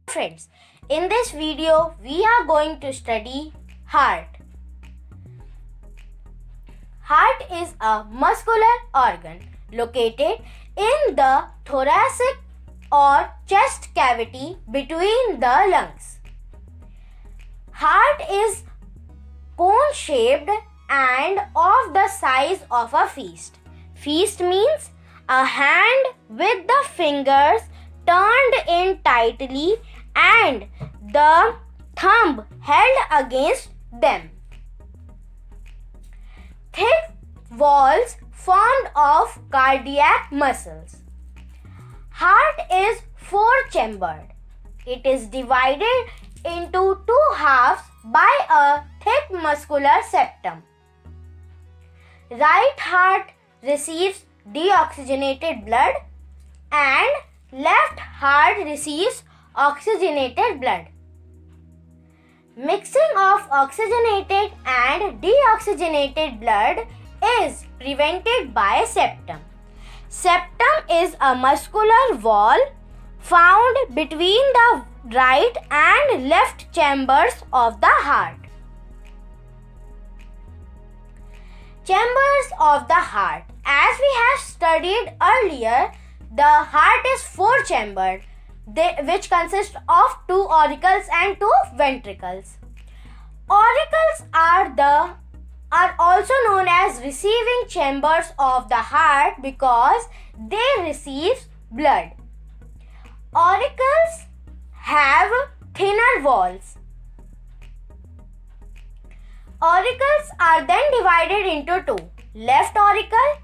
Friends, in this video we are going to study heart. Heart is a muscular organ located in the thoracic or chest cavity between the lungs. Heart is cone-shaped and of the size of a fist. Fist means a hand with the fingers turned in tightly and the thumb held against them. Thick walls formed of cardiac muscles. Heart is four-chambered. It is divided into two halves by a thick muscular septum. Right heart receives deoxygenated blood and left heart receives oxygenated blood. Mixing of oxygenated and deoxygenated blood is prevented by septum. Septum is a muscular wall found between the right and left chambers of the heart. Chambers of the heart. As we have studied earlier, the heart is four-chambered, which consists of two auricles and two ventricles. Auricles are also known as receiving chambers of the heart because they receive blood. Auricles have thinner walls. Auricles are then divided into two. Left auricle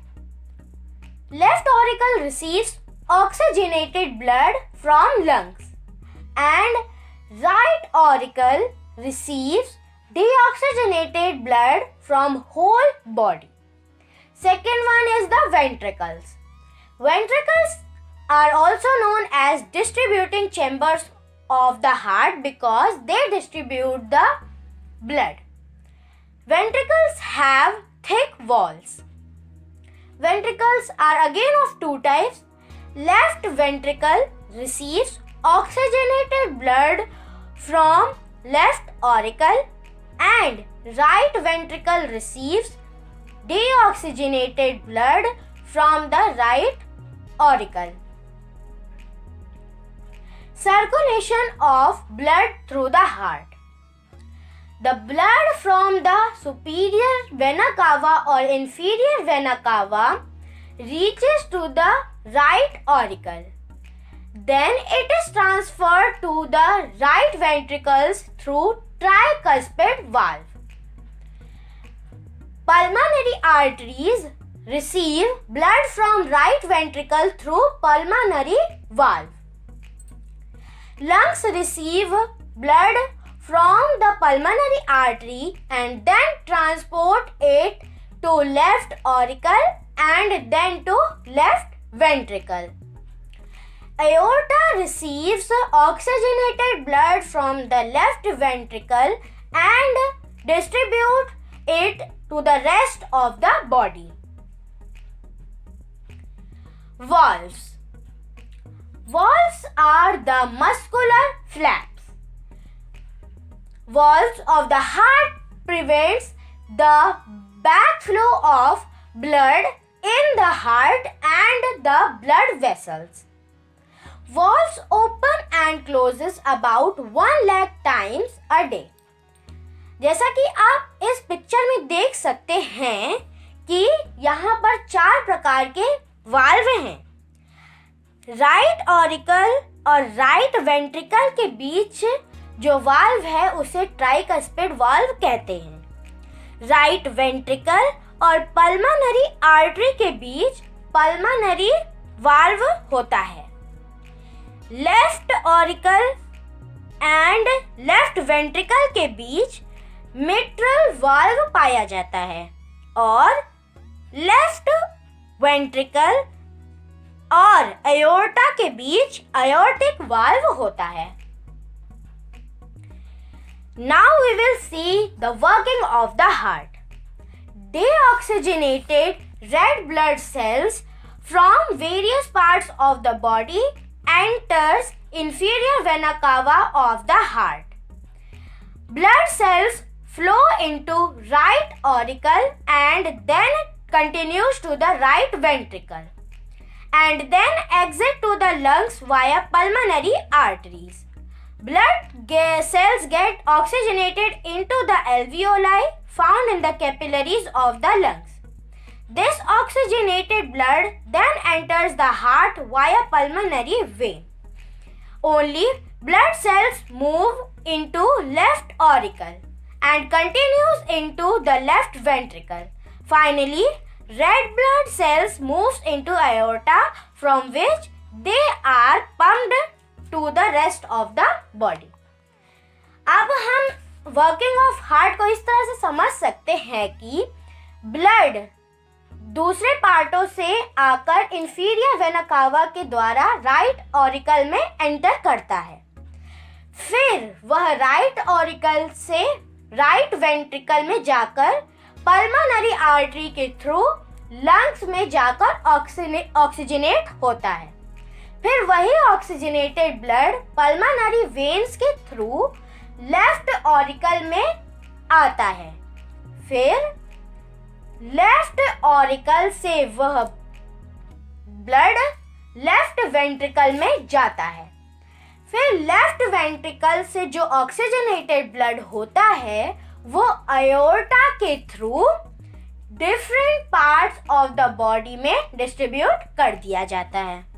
receives oxygenated blood from lungs and right auricle receives deoxygenated blood from whole body. Second one is the ventricles. Ventricles are also known as distributing chambers of the heart because they distribute the blood. Ventricles have thick walls. Ventricles are again of two types. Left ventricle receives oxygenated blood from left auricle and right ventricle receives deoxygenated blood from the right auricle. Circulation of blood through the heart. The blood from the superior vena cava or inferior vena cava reaches to the right auricle. Then it is transferred to the right ventricles through tricuspid valve. Pulmonary arteries receive blood from right ventricle through pulmonary valve. Lungs receive blood from the pulmonary artery and then transport it to left auricle and then to left ventricle. Aorta receives oxygenated blood from the left ventricle and distributes it to the rest of the body. Valves. Valves are the muscular flaps. Valves of the heart prevents the backflow of blood in the heart and the blood vessels. Valves open and closes about 1 lakh times a day. जैसा कि आप इस picture में देख सकते हैं कि यहाँ पर 4 प्रकार के वाल्व हैं. राइट ऑरिकल और राइट वेंट्रिकल के बीच जो वाल्व है उसे ट्राइकस्पिड वाल्व कहते हैं. राइट वेंट्रिकल और पल्मोनरी आर्टरी के बीच पल्मोनरी वाल्व होता है. Left auricle and left ventricle के बीच मिट्रल वाल्व पाया जाता है और लेफ्ट वेंट्रिकल और एओर्टा के बीच एओर्टिक वाल्व होता है. Now we will see the working of the heart. Deoxygenated red blood cells from various parts of the body enters inferior vena cava of the heart. Blood cells flow into right auricle and then continues to the right ventricle and then exit to the lungs via pulmonary arteries. Blood cells get oxygenated into the alveoli found in the capillaries of the lungs. This oxygenated blood then enters the heart via pulmonary vein. Only blood cells move into left auricle and continues into the left ventricle. Finally, red blood cells moves into aorta from which they are pumped to the rest of the body. अब हम working of heart को इस तरह से समझ सकते हैं कि ब्लड दूसरे पार्टों से आकर इंफीरियर वेना कावा के द्वारा राइट ऑरिकल में एंटर करता है। फिर वह राइट ऑरिकल से राइट वेंट्रिकल में जाकर पल्मोनरी आर्टरी के थ्रू लंग्स में जाकर ऑक्सीजनेट होता है। फिर वही ऑक्सीजनेटेड ब्लड पल्मोनरी वेन्स के थ्रू लेफ्ट ऑरिकल में आता है। फिर लेफ्ट ऑरिकल से वह ब्लड लेफ्ट वेंट्रिकल में जाता है। फिर लेफ्ट वेंट्रिकल से जो ऑक्सीजनेटेड ब्लड होता है वो अयोर्टा के through different parts of the body में डिस्ट्रीब्यूट कर दिया जाता है।